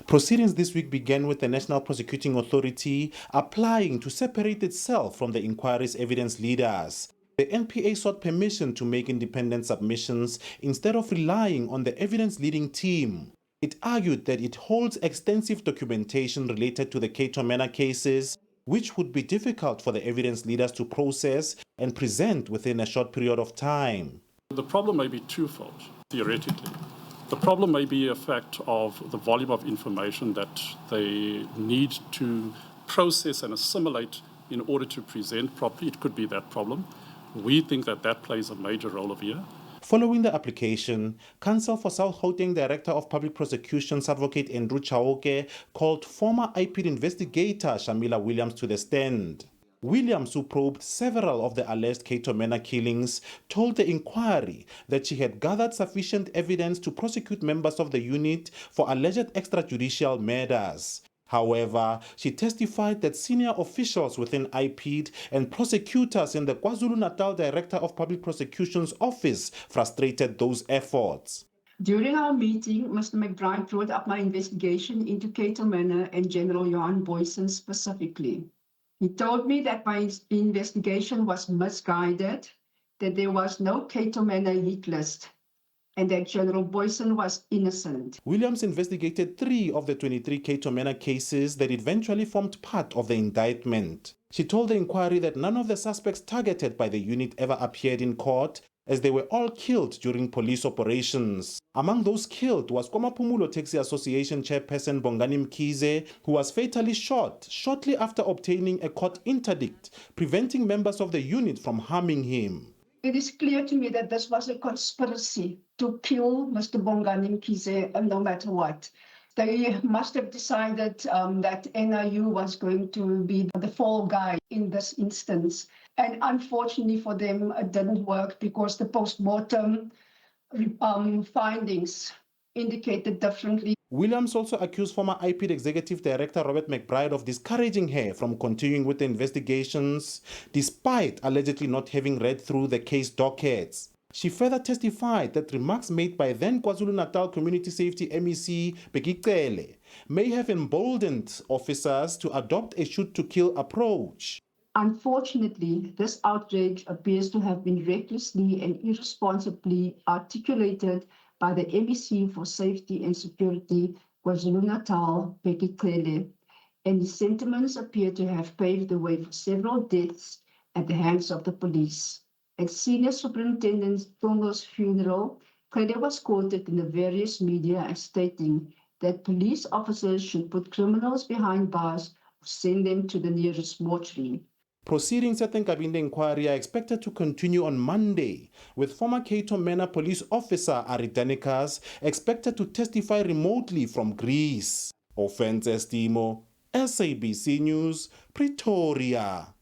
Proceedings this week began with the National Prosecuting Authority applying to separate itself from the inquiry's evidence leaders. The NPA sought permission to make independent submissions instead of relying on the evidence-leading team. It argued that it holds extensive documentation related to the Cato Manor cases, which would be difficult for the evidence leaders to process and present within a short period of time. The problem may be twofold, theoretically. The problem may be a fact of the volume of information that they need to process and assimilate in order to present properly. It could be that problem. We think that that plays a major role over here. Following the application, Counsel for South Gauteng Director of Public Prosecutions Advocate Andrew Chauke called former IPID Investigator Sharmilla Williams to the stand. Williams, who probed several of the alleged Cato Manor killings, told the inquiry that she had gathered sufficient evidence to prosecute members of the unit for alleged extrajudicial murders. However, she testified that senior officials within IPID and prosecutors in the KwaZulu-Natal Director of Public Prosecutions office frustrated those efforts. During our meeting, Mr. McBride brought up my investigation into Cato Manor and General Johan Boysen specifically. He told me that my investigation was misguided, that there was no Cato Manor hit list, and that General Boysen was innocent. Williams investigated 3 of the 23 Cato Manor cases that eventually formed part of the indictment. She told the inquiry that none of the suspects targeted by the unit ever appeared in court, as they were all killed during police operations. Among those killed was KwaMaphumulo Taxi Association chairperson Bongani Mkhize, who was fatally shot shortly after obtaining a court interdict, preventing members of the unit from harming him. It is clear to me that this was a conspiracy to kill Mr. Bongani Mkhize no matter what. They must have decided that NIU was going to be the fall guy in this instance. And unfortunately for them, it didn't work because the post-mortem findings indicated differently. Williams also accused former IPID Executive Director Robert McBride of discouraging her from continuing with the investigations, despite allegedly not having read through the case dockets. She further testified that remarks made by then KwaZulu-Natal Community Safety MEC Bheki Cele may have emboldened officers to adopt a shoot-to-kill approach. Unfortunately, this outrage appears to have been recklessly and irresponsibly articulated by the MEC for Safety and Security, KwaZulu-Natal, Bheki Cele, and his sentiments appear to have paved the way for several deaths at the hands of the police. At Senior Superintendent Tongo's funeral, Cele was quoted in the various media as stating that police officers should put criminals behind bars or send them to the nearest mortuary. Proceedings at the Nkabinde Enquiry are expected to continue on Monday, with former Cato Manor police officer Ari Danicus expected to testify remotely from Greece. Ofentse Setimo, SABC News, Pretoria.